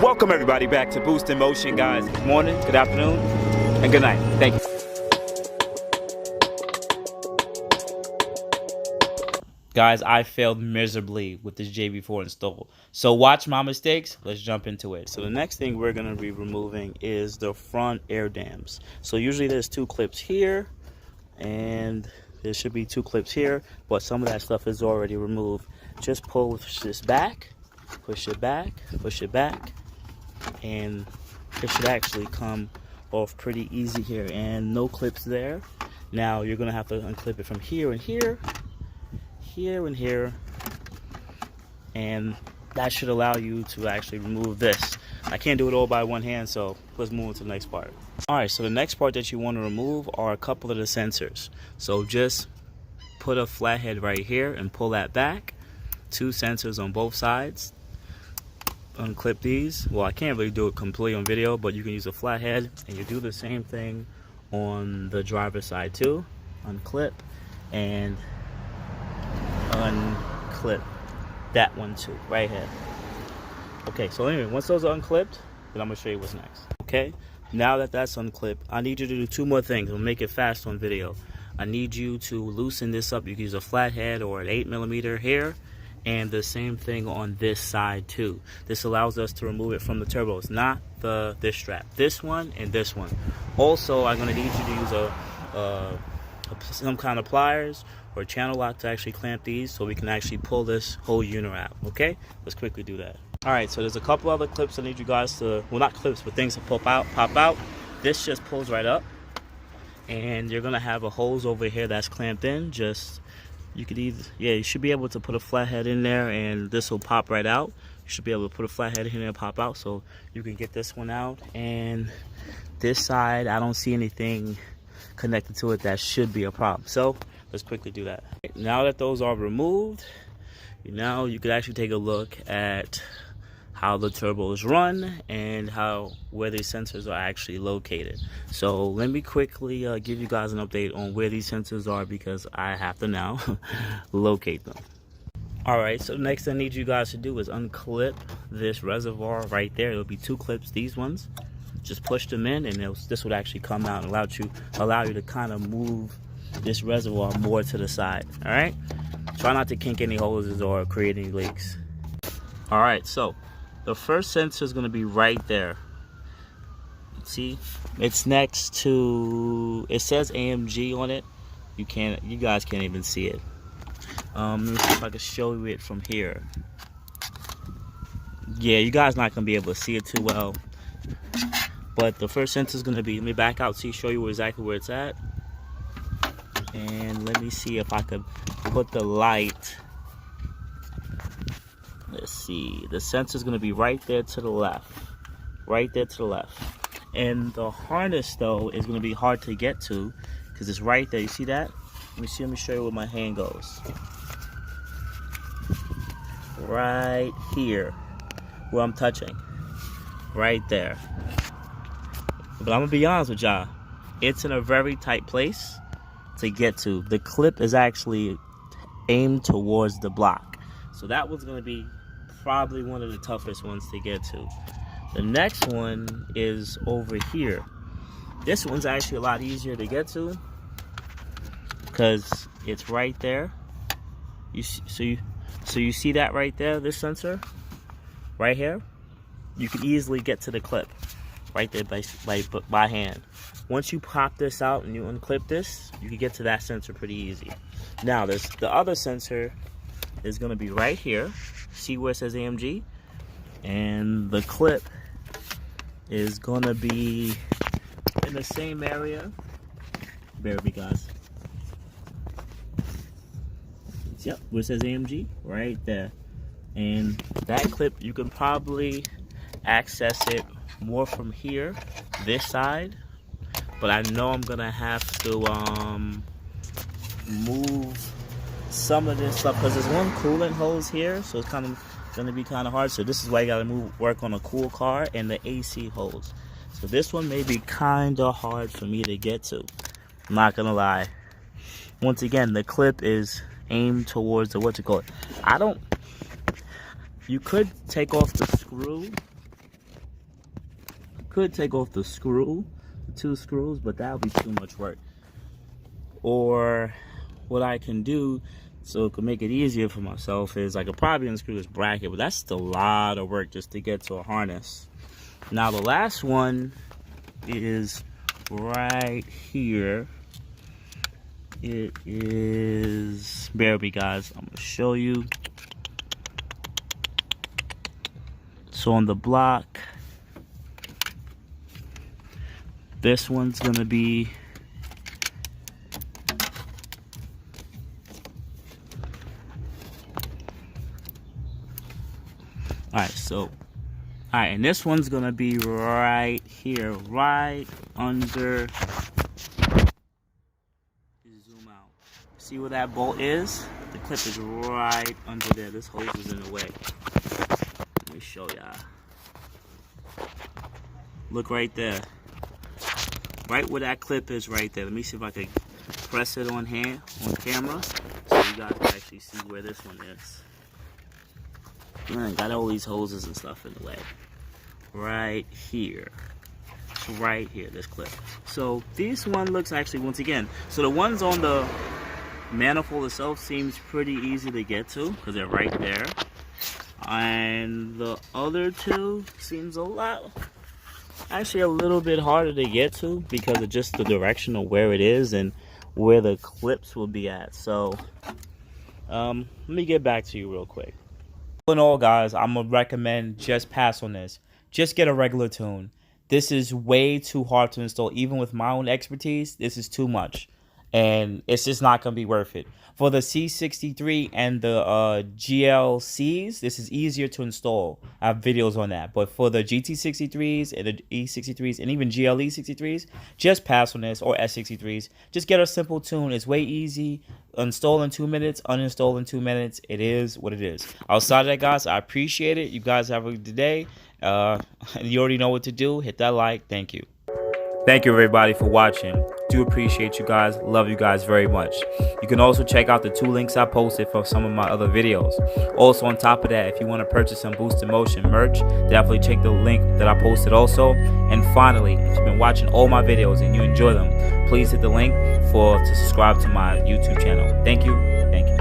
Welcome everybody back to Boost in Motion, guys. Good morning, good afternoon, and good night. Thank you. Guys, I failed miserably with this JB4 install. So watch my mistakes. Let's jump into it. So the next thing we're going to be removing is the front air dams. So usually there's two clips here, and there should be two clips here, but some of that stuff is already removed. Just push this back, push it back, push it back, and it should actually come off pretty easy here, and no clips there. Now you're gonna have to unclip it from here and here, here and here, and that should allow you to actually remove this. I can't do it all by one hand, so let's move on to the next part. Alright, so the next part that you want to remove are a couple of the sensors. So just put a flathead right here and pull that back. Two sensors on both sides. Unclip these. Well, I can't really do it completely on video, but you can use a flathead, and you do the same thing on the driver's side too. Unclip and unclip that one too, right here. Okay, so anyway, once those are unclipped, then I'm gonna show you what's next. Okay, now that that's unclipped, I need you to do two more things. We'll make it fast on video. I need you to loosen this up. You can use a flathead or an 8mm here. And the same thing on this side too. This allows us to remove it from the turbos, not this strap. This one and this one. Also, I'm gonna need you to use some kind of pliers or channel lock to actually clamp these, so we can actually pull this whole unit out. Okay, let's quickly do that. All right, so there's a couple other clips I need you guys to, well, not clips, but things to pop out. This just pulls right up, and you're gonna have a hose over here that's clamped in. You could either, you should be able to put a flathead in there, and this will pop right out. You should be able to put a flathead in there and pop out, so you can get this one out. And this side, I don't see anything connected to it that should be a problem. So let's quickly do that. Now that those are removed, now you could actually take a look at how the turbos run and where these sensors are actually located. So let me quickly give you guys an update on where these sensors are, because I have to now locate them. All right, so next I need you guys to do is unclip this reservoir right there. It'll be two clips, these ones. Just push them in, and this would actually come out and allow you to kind of move this reservoir more to the side. All right, try not to kink any hoses or create any leaks. All right, so the first sensor is going to be right there. See, it's next to, it says AMG on it. You guys can't even see it. Let me see if I can show you it from here. Yeah, you guys not going to be able to see it too well. But the first sensor is going to be, let me back out, show you exactly where it's at. And let me see if I could put the light. Let's see, the sensor is going to be right there to the left. Right there to the left. And the harness, though, is going to be hard to get to, because it's right there. You see that? Let me show you where my hand goes. Right here, where I'm touching. Right there. But I'm going to be honest with y'all. It's in a very tight place to get to. The clip is actually aimed towards the block. So that one's going to be probably one of the toughest ones to get to. The next one is over here. This one's actually a lot easier to get to, because it's right there. So you see that right there, this sensor right here? You can easily get to the clip right there by hand. Once you pop this out and you unclip this, you can get to that sensor pretty easy. Now the other sensor is going to be right here. See where it says AMG? And the clip is going to be in the same area. Bear with me, guys. Yep, where it says AMG, right there. And that clip, you can probably access it more from here, this side. But I know I'm going to have to move some of this stuff, because there's one coolant hose here, so it's kind of going to be kind of hard. So this is why you got to work on a cool car and the AC hose. So this one may be kind of hard for me to get to. I'm not going to lie. Once again, the clip is aimed towards the, you could take off the screw could take off the screw, the 2 screws, but that would be too much work. Or what I can do, so it could make it easier for myself, is I could probably unscrew this bracket, but that's still a lot of work just to get to a harness. Now the last one is right here. It is, bear with me guys, I'm gonna show you. So on the block, this one's gonna be alright, and this one's gonna be right here, right under. Zoom out. See where that bolt is? The clip is right under there. This hose is in the way. Let me show y'all. Look right there. Right where that clip is right there. Let me see if I can press it on camera, so you guys can actually see where this one is. Man, got all these hoses and stuff in the way. Right here. Right here, this clip. So this one looks actually, once again, so the ones on the manifold itself seems pretty easy to get to because they're right there. And the other 2 seems actually a little bit harder to get to because of just the direction of where it is and where the clips will be at. So let me get back to you real quick. All in all, guys, I'm gonna recommend just pass on this. Just get a regular tune. This is way too hard to install. Even with my own expertise, this is too much. And it's just not going to be worth it. For the C63 and the GLCs, this is easier to install. I have videos on that. But for the GT63s and the E63s and even GLE63s, just pass on this, or S63s. Just get a simple tune. It's way easy. Install in 2 minutes, uninstall in 2 minutes. It is what it is. Outside of that, guys, I appreciate it. You guys have a good day. You already know what to do. Hit that like. Thank you. Thank you everybody for watching. Do appreciate you guys. Love you guys very much. You can also check out the 2 links I posted for some of my other videos. Also on top of that, if you want to purchase some Boosted Motion merch, definitely check the link that I posted also. And finally, if you've been watching all my videos and you enjoy them, please hit the link to subscribe to my YouTube channel. Thank you. Thank you.